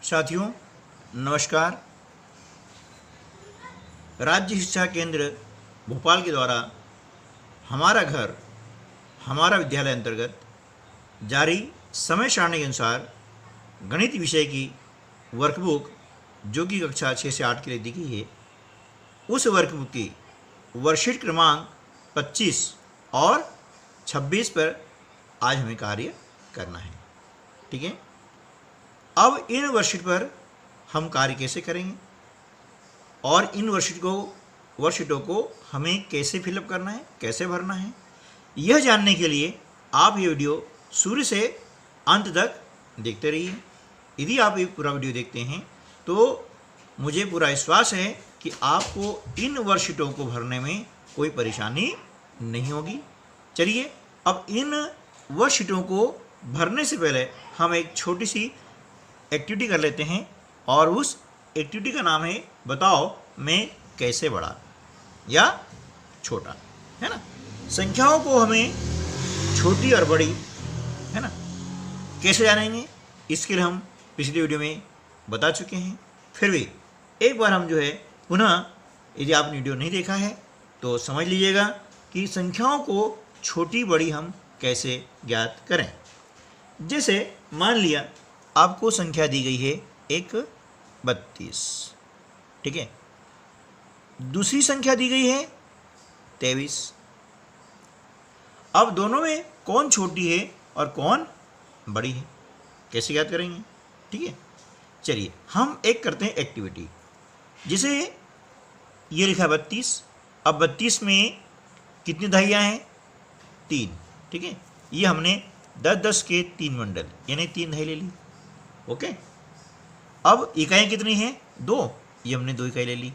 साथियों नमस्कार। राज्य शिक्षा केंद्र भोपाल के द्वारा हमारा घर हमारा विद्यालय अंतर्गत जारी समय सारणी के अनुसार गणित विषय की वर्कबुक जो कि कक्षा 6 से 8 के लिए दी गई है, उस वर्कबुक की वर्कशीट क्रमांक 25 और 26 पर आज हमें कार्य करना है। ठीक है, अब इन वर्कशीट पर हम कार्य कैसे करेंगे और इन वर्कशीटों को हमें कैसे फिलअप करना है, कैसे भरना है, यह जानने के लिए आप ये वीडियो शुरू से अंत तक देखते रहिए। यदि आप ये पूरा वीडियो देखते हैं तो मुझे पूरा विश्वास है कि आपको इन वर्कशीटों को भरने में कोई परेशानी नहीं होगी। चलिए, अब इन वर्कशीटों को भरने से पहले हम एक छोटी सी एक्टिविटी कर लेते हैं और उस एक्टिविटी का नाम है बताओ मैं कैसे बड़ा या छोटा, है ना। संख्याओं को हमें छोटी और बड़ी, है ना, कैसे जानेंगे, इसके लिए हम पिछली वीडियो में बता चुके हैं। फिर भी एक बार हम पुनः यदि आपने वीडियो नहीं देखा है तो समझ लीजिएगा कि संख्याओं को छोटी बड़ी हम कैसे ज्ञात करें। जैसे मान लिया आपको संख्या दी गई है एक 32, ठीक है, दूसरी संख्या दी गई है 23। अब दोनों में कौन छोटी है और कौन बड़ी है, कैसे ज्ञात करेंगे। ठीक है, चलिए हम एक करते हैं एक्टिविटी। जैसे ये लिखा 32, अब 32 में कितनी दहाइयाँ हैं, 3। ठीक है, ये हमने 10-10 के 3 बंडल यानी 3 दहाई ले ली। ओके, अब इकाइयाँ कितनी हैं, 2, ये हमने 2 इकाई ले ली।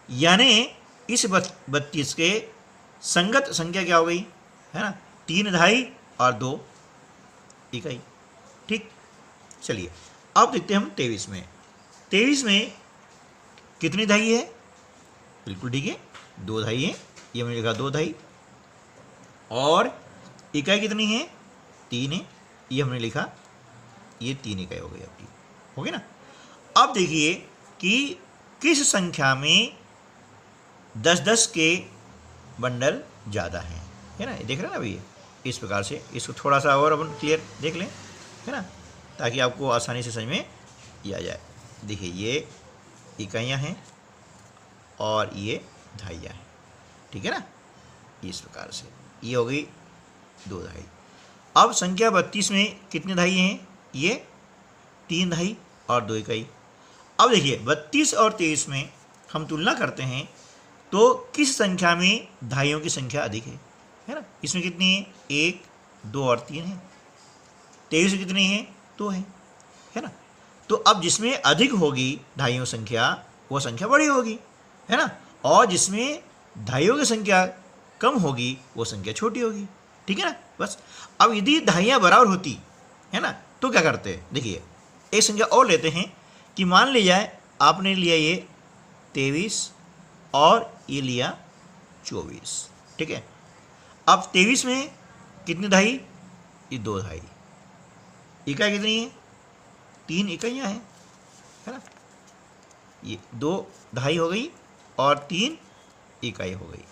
यानी इस 32 के संगत संख्या क्या हो गई, है ना, 3 दहाई और 2 इकाई। ठीक, चलिए अब देखते हैं हम 23 में। 23 में कितनी दहाई है, बिल्कुल ठीक है, 2 दहाई है, ये हमने लिखा 2 दहाई। और इकाई कितनी है, 3 है, ये हमने लिखा ये 3 इकाई हो गई आपकी, हो गई ना। अब देखिए कि किस संख्या में 10-10 के बंडल ज़्यादा हैं, है ना, देख रहे हैं ना भैया। इस प्रकार से इसको थोड़ा सा और अपन क्लियर देख लें, है ना, ताकि आपको आसानी से समझ में आ जाए। देखिए ये इकाइयाँ हैं और ये दहाइयाँ हैं, ठीक है ना। इस प्रकार से ये हो गई 2 दहाई। अब संख्या 32 में कितनी दहाई हैं, ये 3 दहाई और 2 इकाई। अब देखिए 32 और 23 में हम तुलना करते हैं तो किस संख्या में दहाइयों की संख्या अधिक है ना। इसमें कितनी है, 1, 2 और 3 है। 23 में कितनी है, 2 है ना। तो अब जिसमें अधिक होगी दहाइयों संख्या वो संख्या बड़ी होगी, है ना, और जिसमें दहाइयों की संख्या कम होगी वो संख्या छोटी होगी। ठीक है ना। बस अब यदि दहाइयाँ बराबर होती है ना तो क्या करते हैं, देखिए एक संख्या और लेते हैं कि मान लिया जाए आपने लिया ये 23 और ये लिया 24। ठीक है, अब 23 में कितनी दहाई, ये 2 दहाई। इकाई कितनी है, 3 इकाइयाँ हैं, है ना। ये 2 दहाई हो गई और 3 इकाई हो गई,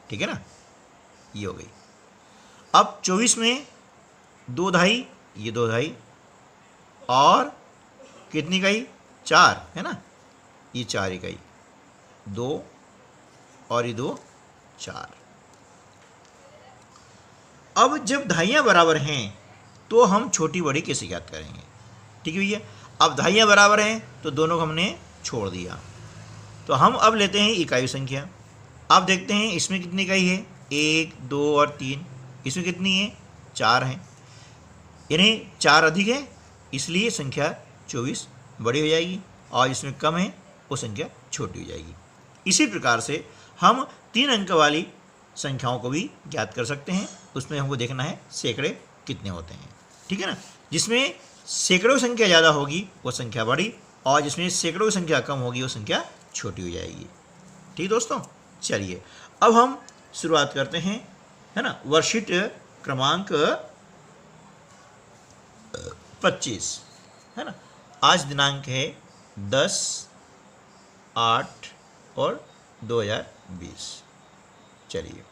ठीक है ना, ये हो गई। अब 24 में 2 दहाई, ये 2 दहाई और कितनी इकाई, 4, है ना, ये 4 इकाई, 2 और ये 2, 4। अब जब दहाइयाँ बराबर हैं तो हम छोटी बड़ी कैसे ज्ञात करेंगे। ठीक है भैया, अब दहाइयाँ बराबर हैं तो दोनों को हमने छोड़ दिया। तो हम अब लेते हैं इकाई संख्या। आप देखते हैं इसमें कितनी इकाई है, 1, 2 और 3। इसमें कितनी है, 4 है, यानी 4 अधिक है, इसलिए संख्या 24 बड़ी हो जाएगी और जिसमें कम है वो संख्या छोटी हो जाएगी। इसी प्रकार से हम 3 अंक वाली संख्याओं को भी ज्ञात कर सकते हैं। उसमें हमको देखना है सैकड़े कितने होते हैं, ठीक है ना। जिसमें सैकड़ों की संख्या ज़्यादा होगी वो संख्या बड़ी और जिसमें सैकड़ों की संख्या कम होगी वो संख्या छोटी हो जाएगी। ठीक दोस्तों, चलिए अब हम शुरुआत करते हैं, है ना, वर्कशीट क्रमांक 25, है ना। आज दिनांक है 10/8/2020। चलिए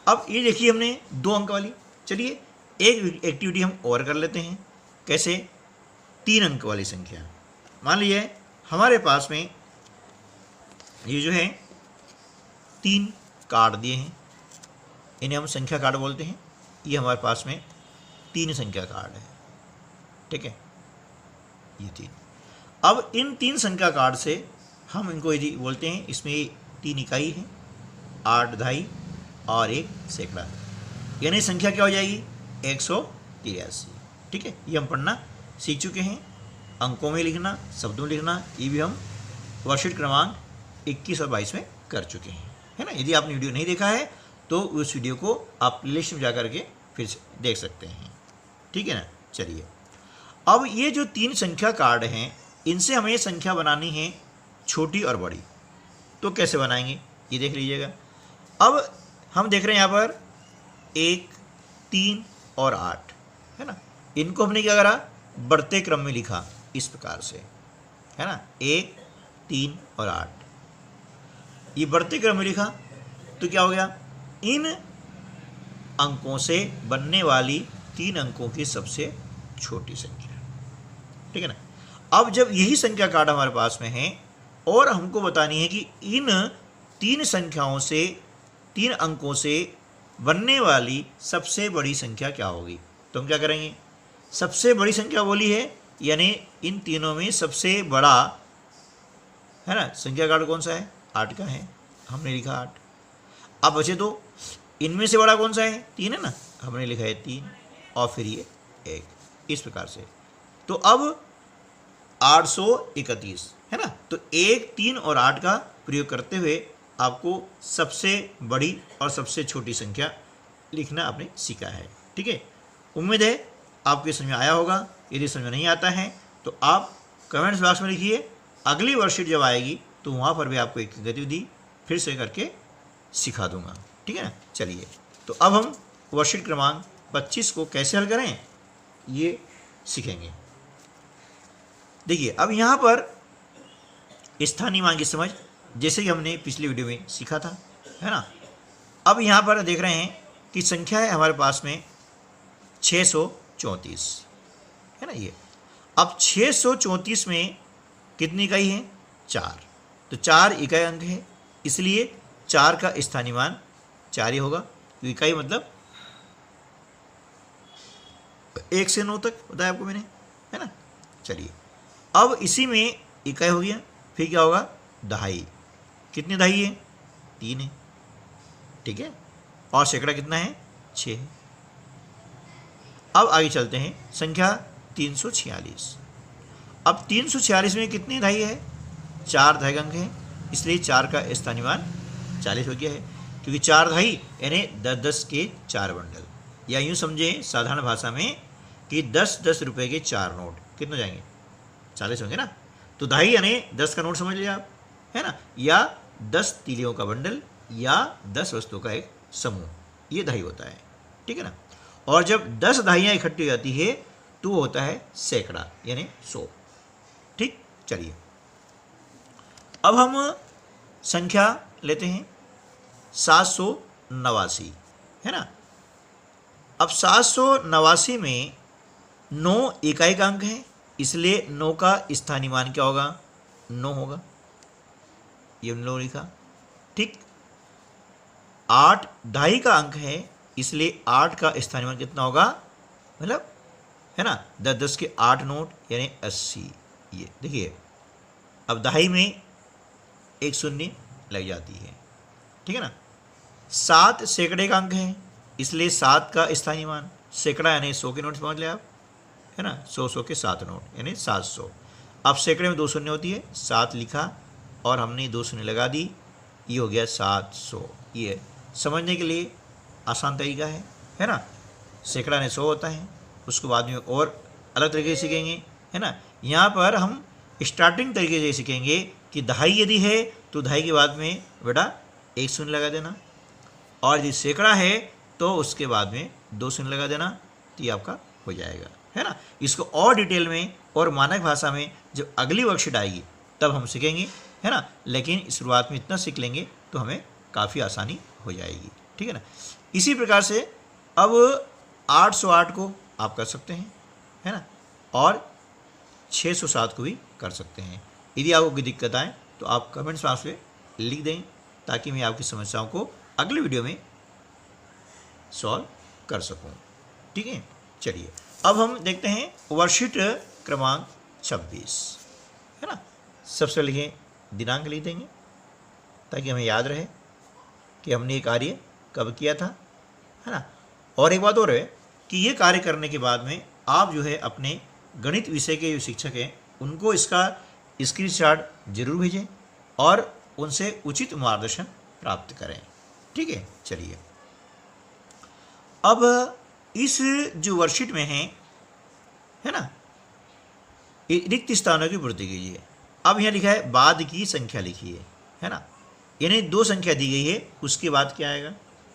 अब ये देखिए हमने 2 अंक वाली। चलिए एक एक्टिविटी हम और कर लेते हैं। कैसे? 3 अंक वाली संख्या। मान लीजिए हमारे पास में ये जो है 3 कार्ड दिए हैं, इन्हें हम संख्या कार्ड बोलते हैं। ये हमारे पास में 3 संख्या कार्ड है, ठीक है, ये 3। अब इन 3 संख्या कार्ड से हम इनको यदि बोलते हैं, इसमें 3 इकाई है, 8 दहाई और 1 सैकड़ा, यानी संख्या क्या हो जाएगी? 183। ठीक है, ये हम पढ़ना सीख चुके हैं। अंकों में लिखना, शब्दों में लिखना, ये भी हम वर्कशीट क्रमांक 21 और 22 में कर चुके हैं, है ना। यदि आपने वीडियो नहीं देखा है तो उस वीडियो को आप प्लेलिस्ट में जा करके फिर से देख सकते हैं, ठीक है ना। चलिए अब ये जो 3 संख्या कार्ड हैं, इनसे हमें संख्या बनानी है छोटी और बड़ी। तो कैसे बनाएंगे ये देख लीजिएगा। अब हम देख रहे हैं यहाँ पर 1, 3 और 8, है ना। इनको हमने क्या करा? बढ़ते क्रम में लिखा इस प्रकार से, है ना। 1, 3 और 8 ये बढ़ते क्रम में लिखा तो क्या हो गया? इन अंकों से बनने वाली 3 अंकों की सबसे छोटी संख्या, ठीक है ना। अब जब यही संख्या कार्ड हमारे पास में है और हमको बतानी है कि इन 3 संख्याओं से, 3 अंकों से बनने वाली सबसे बड़ी संख्या क्या होगी, तो हम क्या करेंगे? सबसे बड़ी संख्या बोली है, यानी इन तीनों में सबसे बड़ा, है ना, संख्या कार्ड कौन सा है? 8 का है, हमने लिखा 8। अब बचे तो इनमें से बड़ा कौन सा है? 3 है ना, हमने लिखा है 3 और फिर ये 1, इस प्रकार से। तो अब 831, है ना। तो 1, 3 और 8 का प्रयोग करते हुए आपको सबसे बड़ी और सबसे छोटी संख्या लिखना आपने सीखा है, ठीक है। उम्मीद है आपके समझ में आया होगा। यदि समझ में नहीं आता है तो आप कमेंट्स बॉक्स में लिखिए। अगली वर्कशीट जब आएगी तो वहाँ पर भी आपको एक गतिविधि फिर से करके सिखा दूंगा, ठीक है ना। चलिए तो अब हम वर्कशीट क्रमांक 25 को कैसे हल करें ये सीखेंगे। देखिए अब यहाँ पर स्थानीय मान की समझ, जैसे कि हमने पिछली वीडियो में सीखा था, है ना। अब यहाँ पर देख रहे हैं कि संख्या है हमारे पास में 634, है ना। ये अब 634 में कितनी इकाई है? 4। तो 4 इकाई अंक है, इसलिए 4 का स्थानीय मान 4 ही होगा। तो इकाई मतलब 1 से 9 तक बताया आपको मैंने, है ना। चलिए अब इसी में इकाई हो गया, फिर क्या होगा? दहाई। कितनी दहाई है? 3 है, ठीक है। और सैकड़ा कितना है? 6 है। अब आगे चलते हैं, संख्या 346। अब 346 में कितनी दहाई है? 4 दहाई अंक है, इसलिए 4 का स्थानीय मान 40 हो गया है, क्योंकि 4 दहाई यानी 10-10 के 4 बंडल, या यूँ समझें साधारण भाषा में कि 10-10 रुपये के 4 नोट कितने हो जाएंगे? 40 होंगे ना। तो दहाई यानी 10 का नोट समझ लिया आप, है ना, या 10 तीलियों का बंडल या 10 वस्तुओं का एक समूह, ये दहाई होता है, ठीक है ना। और जब 10 दहाइयाँ इकट्ठी हो जाती है तो वो होता है सैकड़ा यानी 100, ठीक। चलिए अब हम संख्या लेते हैं 789, है ना। अब 789 में 9 इकाई का अंक है, इसलिए 9 का स्थानीय मान क्या होगा? 9 होगा, ये 9 लिखा, ठीक। 8 दहाई का अंक है, इसलिए 8 का स्थानीय मान कितना होगा? मतलब, है ना, 10-10 के 8 नोट यानी 80। ये देखिए अब दहाई में 1 शून्य लग जाती है, ठीक है ना। 7 सैकड़े का अंक है, इसलिए 7 का स्थानीय मान, सैकड़ा यानी 100 के नोट समझ ले आप, है ना। 100 के 7 नोट यानी 700। अब सैकड़े में 2 शून्य होती है, 7 लिखा और हमने 2 शून्य लगा दी, ये हो गया 700। ये समझने के लिए आसान तरीका है ना। सैकड़ा यानी 100 होता है, उसको बाद में और अलग तरीके से सीखेंगे, है ना। यहाँ पर हम स्टार्टिंग तरीके से सीखेंगे कि दहाई यदि है तो दहाई के बाद में बेटा 1 शून्य लगा देना, और यदि सैकड़ा है तो उसके बाद में 2 शून्य लगा देना, तो ये आपका हो जाएगा, है ना। इसको और डिटेल में और मानक भाषा में जब अगली वर्कशीट आएगी तब हम सीखेंगे, है ना। लेकिन शुरुआत में इतना सीख लेंगे तो हमें काफ़ी आसानी हो जाएगी, ठीक है ना। इसी प्रकार से अब 808 को आप कर सकते हैं, है ना, और 607 को भी कर सकते हैं। यदि आपको कोई दिक्कत आए तो आप कमेंट्स बॉक्स में लिख दें ताकि मैं आपकी समस्याओं को अगले वीडियो में सॉल्व कर सकूं, ठीक है। चलिए अब हम देखते हैं वर्कशीट क्रमांक 26, है ना। सबसे लिखें दिनांक लिख देंगे ताकि हमें याद रहे कि हमने ये कार्य कब किया था, है ना। और एक बात और है कि ये कार्य करने के बाद में आप जो है अपने गणित विषय के जो शिक्षक हैं उनको इसका स्क्रीनशॉट जरूर भेजें और उनसे उचित मार्गदर्शन प्राप्त करें, ठीक है। चलिए अब इस जो वर्कशीट में है ना, रिक्त स्थानों की पूर्ति कीजिए। अब यहाँ लिखा है बाद की संख्या लिखिए, है ना, यानी 2 संख्या दी गई है, उसके बाद क्या आएगा,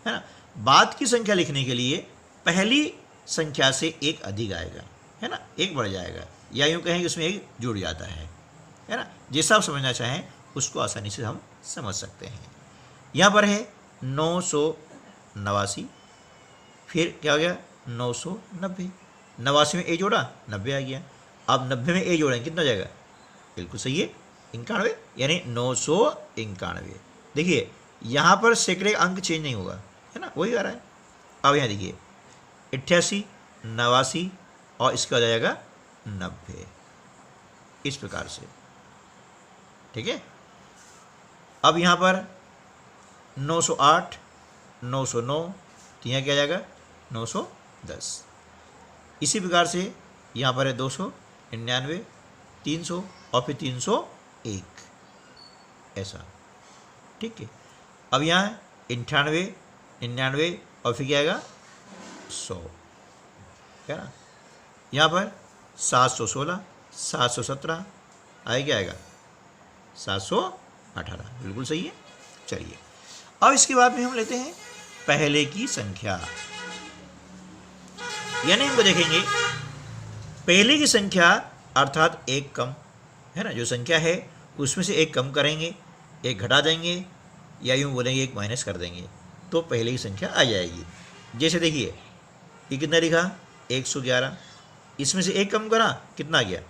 है ना। बाद की संख्या लिखने के लिए पहली संख्या से एक अधिक आएगा, है ना, एक बढ़ जाएगा, या यूँ कहें कि उसमें एक जुड़ जाता है ना। जैसा आप समझना चाहें उसको आसानी से हम समझ सकते हैं। यहाँ पर है 989, फिर क्या हो गया 990, 89 में ए जोड़ा 90 आ गया। अब 90 में ए जोड़ें कितना जाएगा, बिल्कुल सही है 91, यानी 991। देखिए यहाँ पर सैकड़े अंक चेंज नहीं होगा, है ना, वही आ रहा है। अब यहाँ देखिए 88, 89 और इसका आ जाएगा 90, इस प्रकार से, ठीक है। अब यहाँ पर 908, 909, तो यहाँ क्या जाएगा 910। इसी प्रकार से यहाँ पर है 299, 300 और फिर 301, ऐसा, ठीक है। अब यहाँ 98, 99 और फिर क्या आएगा 100, है ना। यहाँ पर 716, 717 आए, क्या आएगा 718, बिल्कुल सही है। चलिए अब इसके बाद में हम लेते हैं पहले की संख्या, यानी हमको देखेंगे पहले की संख्या अर्थात एक कम, है ना, जो संख्या है उसमें से एक कम करेंगे, एक घटा देंगे, या यूँ बोलेंगे एक माइनस कर देंगे, तो पहले की संख्या आ जाएगी। जैसे देखिए ये कितना लिखा 111, इसमें से एक कम करा कितना आ गया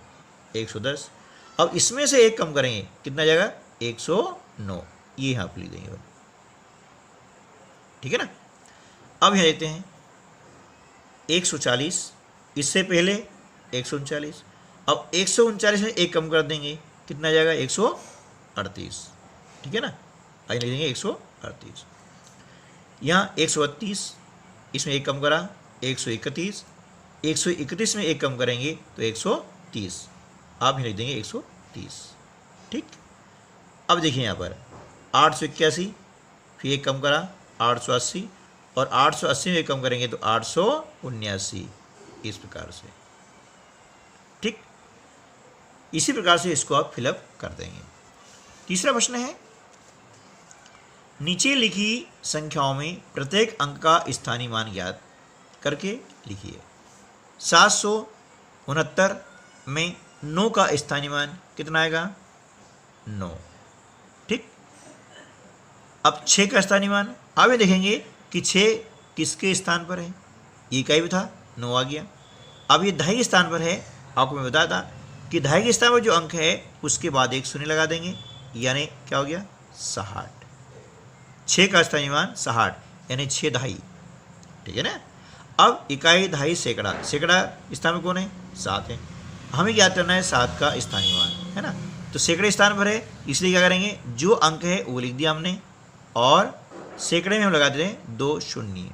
110। अब इसमें से एक कम करेंगे कितना जाएगा 109, ये यहाँ पर लिख देंगे, ठीक है ना। अब यहाँ देते हैं 140, इससे पहले 139, अब 139 में एक कम कर देंगे कितना जाएगा 138, ठीक है ना, आगे लिख देंगे 138। यहाँ 132, इसमें एक कम करा 131, 131 में एक कम करेंगे तो 130, आप यहाँ लिख देंगे 130, ठीक। अब देखिए यहाँ पर 881, फिर एक कम करा 880, और 880 में एक कम करेंगे तो 879, इस प्रकार से, ठीक। इसी प्रकार से इसको आप फिलअप कर देंगे। तीसरा प्रश्न है नीचे लिखी संख्याओं में प्रत्येक अंक का स्थानीय मान ज्ञात करके लिखिए। 769 में 9 का स्थानीय मान कितना आएगा 9, ठीक। अब 6 का स्थानीय मान, अब ये देखेंगे कि 6 किसके स्थान पर है, ये का भी था 9 आ गया। अब ये 2.5 के स्थान पर है, आपको मैं बताया था कि 2.5 के स्थान पर जो अंक है उसके बाद एक शून्य लगा देंगे, यानी क्या हो गया 60। 6 का स्थानीय मान 60, यानी 6 2.5, ठीक है ना। अब इकाई 2.5 सैकड़ा, सैकड़ा स्थान में कौन है 7 है, हमें ज्ञात करना है 7 का स्थानीय मान, है ना। तो सैकड़े स्थान पर है, इसलिए क्या करेंगे जो अंक है वो लिख दिया हमने, और सैकड़े में हम लगा देते हैं 2 शून्य,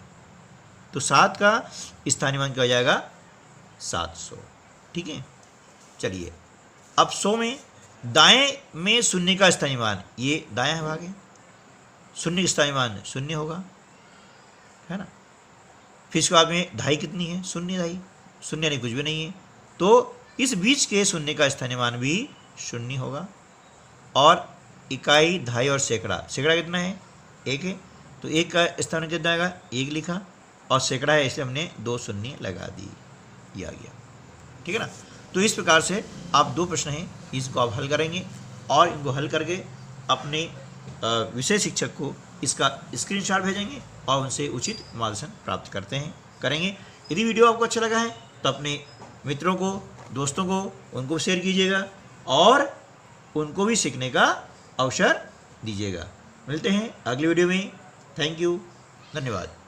तो 7 का स्थानीय मान क्या हो जाएगा 700, ठीक है। चलिए अब 100 में दाएं में शून्य का स्थानीय मान, ये दायां भाग है, शून्य का स्थानीय मान शून्य होगा, है ना। फिर इसके बाद में 2.5 कितनी है 0 2.5, शून्य नहीं कुछ भी नहीं है, तो इस बीच के शून्य का स्थानीय मान भी 0 होगा। और इकाई 2.5 और सैकड़ा, सैकड़ा कितना है 1 है, तो 1 का स्थानीय कितना आएगा 1 लिखा, और सैकड़ा है इसलिए हमने 2 शून्य लगा दी, ये आ गया, ठीक है ना। तो इस प्रकार से आप 2 प्रश्न हैं, इसको आप हल करेंगे और इनको हल करके अपने विषय शिक्षक को इसका स्क्रीनशॉट भेजेंगे और उनसे उचित मार्गदर्शन प्राप्त करेंगे। यदि वीडियो आपको अच्छा लगा है तो अपने मित्रों को, दोस्तों को, उनको शेयर कीजिएगा और उनको भी सीखने का अवसर दीजिएगा। मिलते हैं अगले वीडियो में। थैंक यू, धन्यवाद।